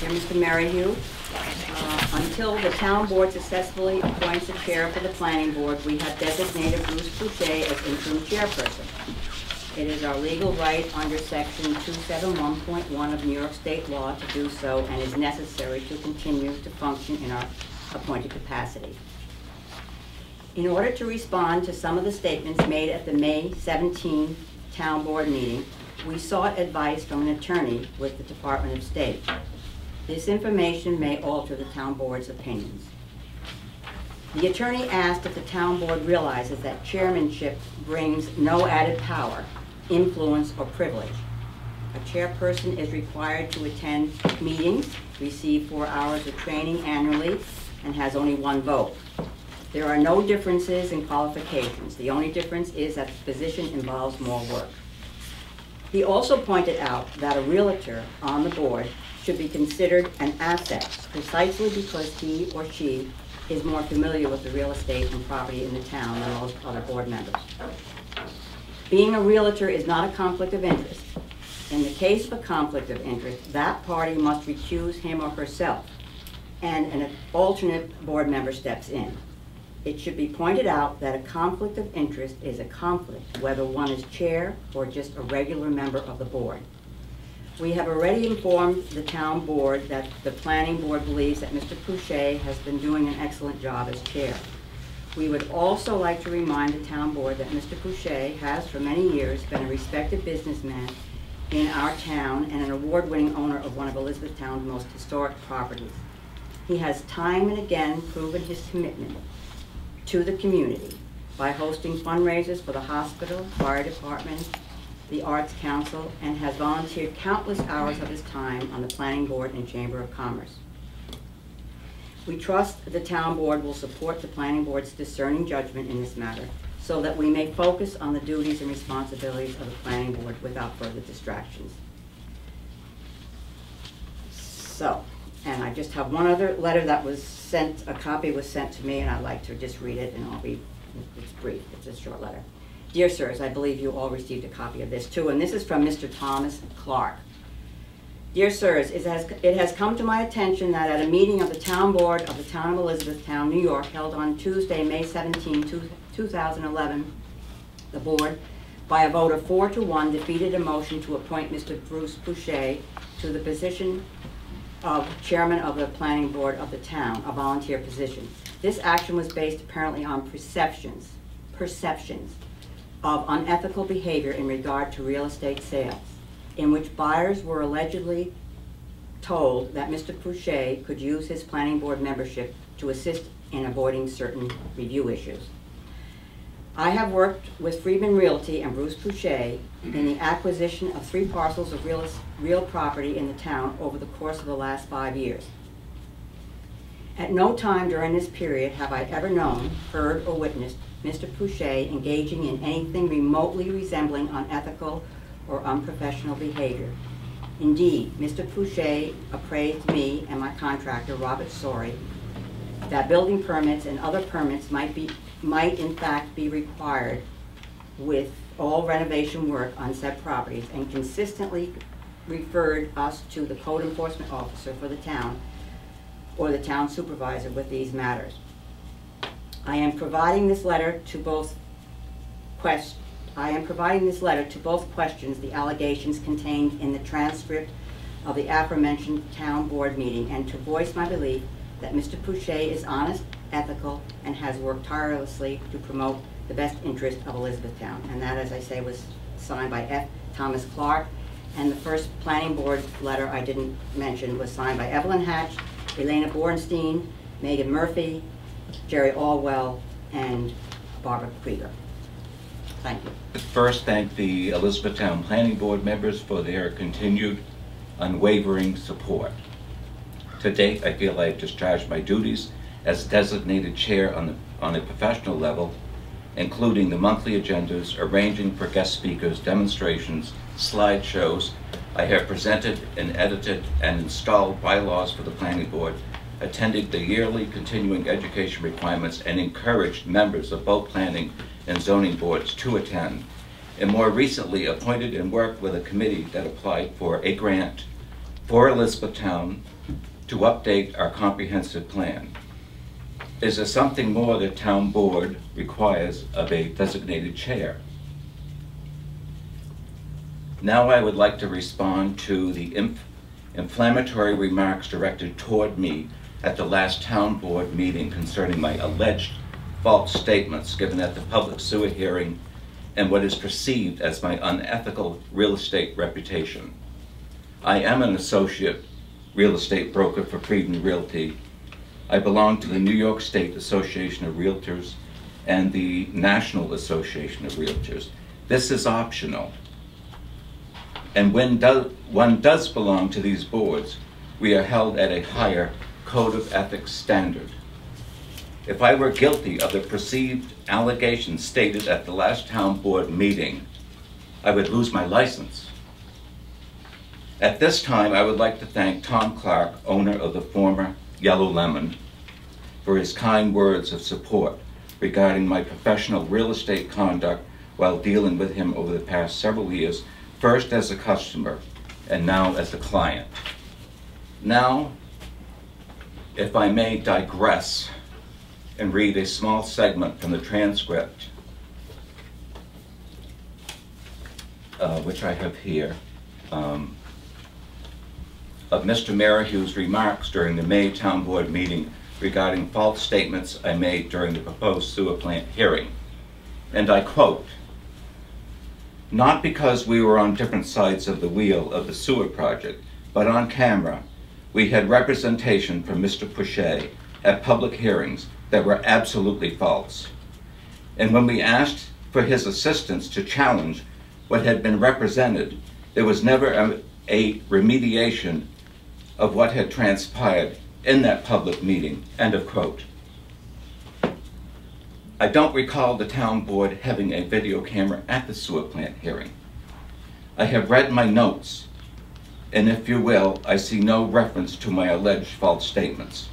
Dear Mr. Merrihew, until the town board successfully appoints a chair for the planning board, we have designated Bruce Pushee as interim chairperson. It is our legal right under section 271.1 of New York State law to do so, and is necessary to continue to function in our appointed capacity. In order to respond to some of the statements made at the May 17 town board meeting, we sought advice from an attorney with the Department of State. This information may alter the town board's opinions. The attorney asked if the town board realizes that chairmanship brings no added power, influence, or privilege. A chairperson is required to attend meetings, receive 4 hours of training annually, and has only 1 vote. There are no differences in qualifications. The only difference is that the position involves more work. He also pointed out that a realtor on the board should be considered an asset precisely because he or she is more familiar with the real estate and property in the town than most other board members. Being a realtor is not a conflict of interest. In the case of a conflict of interest, that party must recuse him or herself, and an alternate board member steps in. It should be pointed out that a conflict of interest is a conflict, whether one is chair or just a regular member of the board. We have already informed the town board that the planning board believes that Mr. Pushee has been doing an excellent job as chair. We would also like to remind the town board that Mr. Pushee has for many years been a respected businessman in our town and an award-winning owner of one of Elizabethtown's most historic properties. He has time and again proven his commitment to the community by hosting fundraisers for the hospital, fire department, the Arts Council, and has volunteered countless hours of his time on the Planning Board and Chamber of Commerce. We trust the town board will support the Planning Board's discerning judgment in this matter so that we may focus on the duties and responsibilities of the Planning Board without further distractions. So, and I just have one other letter that was sent, a copy was sent to me, and I'd like to just read it, and it's brief, it's a short letter. Dear sirs, I believe you all received a copy of this too, and this is from Mr. Thomas Clark. Dear sirs, it has come to my attention that at a meeting of the town board of the town of Elizabethtown, New York, held on Tuesday, May 17, 2011, the board, by a vote of 4-1, defeated a motion to appoint Mr. Bruce Pushee to the position of chairman of the planning board of the town, a volunteer position. This action was based apparently on perceptions of unethical behavior in regard to real estate sales, in which buyers were allegedly told that Mr. Pushee could use his planning board membership to assist in avoiding certain review issues. I have worked with Freedman Realty and Bruce Pushee in the acquisition of 3 parcels of real property in the town over the course of the last 5 years. At no time during this period have I ever known, heard, or witnessed Mr. Pushee engaging in anything remotely resembling unethical or unprofessional behavior. Indeed, Mr. Pushee appraised me and my contractor, Robert Sorey, that building permits and other permits might in fact be required with all renovation work on said properties, and consistently referred us to the code enforcement officer for the town or the town supervisor with these matters. I am providing this letter to both questions, the allegations contained in the transcript of the aforementioned town board meeting, and to voice my belief that Mr. Pushee is honest, ethical, and has worked tirelessly to promote the best interest of Elizabethtown. And that, as I say, was signed by F. Thomas Clark. And the first planning board letter I didn't mention was signed by Evelyn Hatch, Elena Bornstein, Megan Murphy, Jerry Allwell, and Barbara Krieger. Thank you. First, thank the Elizabethtown Planning Board members for their continued unwavering support. To date, I feel I have discharged my duties as designated chair on a professional level, including the monthly agendas, arranging for guest speakers, demonstrations, slideshows. I have presented and edited and installed bylaws for the planning board, attended the yearly continuing education requirements, and encouraged members of both planning and zoning boards to attend, and more recently appointed and worked with a committee that applied for a grant for Elizabethtown to update our comprehensive plan. Is there something more the town board requires of a designated chair? Now I would like to respond to the inflammatory remarks directed toward me at the last town board meeting concerning my alleged false statements given at the public sewer hearing and what is perceived as my unethical real estate reputation. I am an associate real estate broker for Frieden Realty. I belong to the New York State Association of Realtors and the National Association of Realtors. This is optional. And when one does belong to these boards, we are held at a higher code of ethics standard. If I were guilty of the perceived allegations stated at the last town board meeting, I would lose my license. At this time, I would like to thank Tom Clark, owner of the former Yellow Lemon, for his kind words of support regarding my professional real estate conduct while dealing with him over the past several years, first as a customer and now as a client. Now, if I may digress and read a small segment from the transcript, which I have here, of Mr. Merihue's remarks during the May Town Board meeting regarding false statements I made during the proposed sewer plant hearing. And I quote, "Not because we were on different sides of the wheel of the sewer project, but on camera, we had representation from Mr. Pushee at public hearings that were absolutely false. And when we asked for his assistance to challenge what had been represented, there was never a remediation of what had transpired in that public meeting," end of quote. I don't recall the town board having a video camera at the sewer plant hearing. I have read my notes, and if you will, I see no reference to my alleged false statements.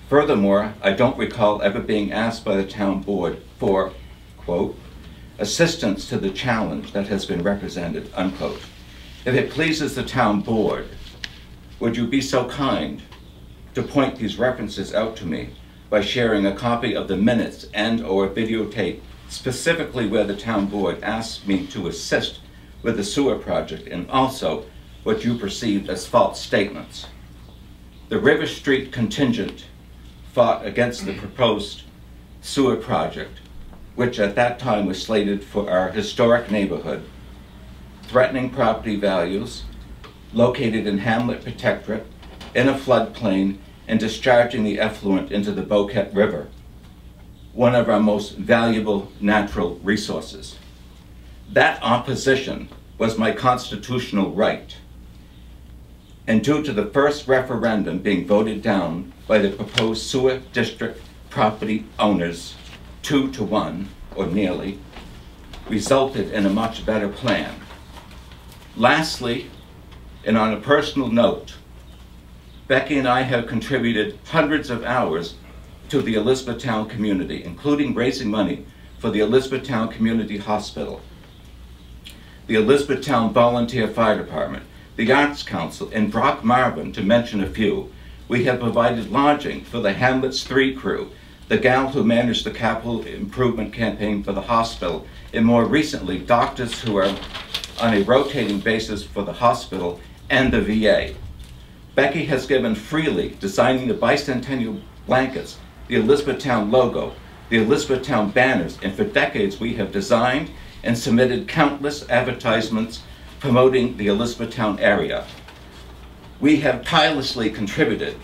Furthermore, I don't recall ever being asked by the town board for, quote, "assistance to the challenge that has been represented," unquote. If it pleases the town board, would you be so kind to point these references out to me by sharing a copy of the minutes and or videotape specifically where the town board asked me to assist with the sewer project and also what you perceived as false statements. The River Street contingent fought against the proposed sewer project, which at that time was slated for our historic neighborhood, threatening property values, located in Hamlet Protectorate, in a floodplain, and discharging the effluent into the Boquet River, one of our most valuable natural resources. That opposition was my constitutional right. And due to the first referendum being voted down by the proposed sewer district property owners 2-1, or nearly, resulted in a much better plan. Lastly, and on a personal note, Becky and I have contributed hundreds of hours to the Elizabethtown community, including raising money for the Elizabethtown Community Hospital, the Elizabethtown Volunteer Fire Department, the Arts Council, and Brock Marvin, to mention a few. We have provided lodging for the Hamlet's 3 crew, the gal who managed the capital improvement campaign for the hospital, and more recently, doctors who are on a rotating basis for the hospital and the VA. Becky has given freely, designing the bicentennial blankets, the Elizabethtown logo, the Elizabethtown banners, and for decades we have designed and submitted countless advertisements promoting the Elizabethtown area. We have tirelessly contributed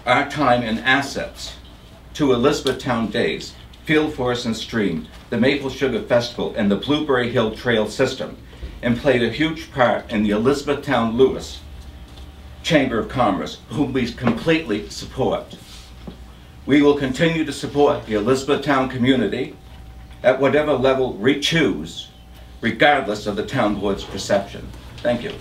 our time and assets to Elizabethtown Days, Field Forest and Stream, the Maple Sugar Festival, and the Blueberry Hill Trail system, and played a huge part in the Elizabethtown Lewis Chamber of Commerce, whom we completely support. We will continue to support the Elizabethtown community at whatever level we choose, regardless of the town board's perception. Thank you.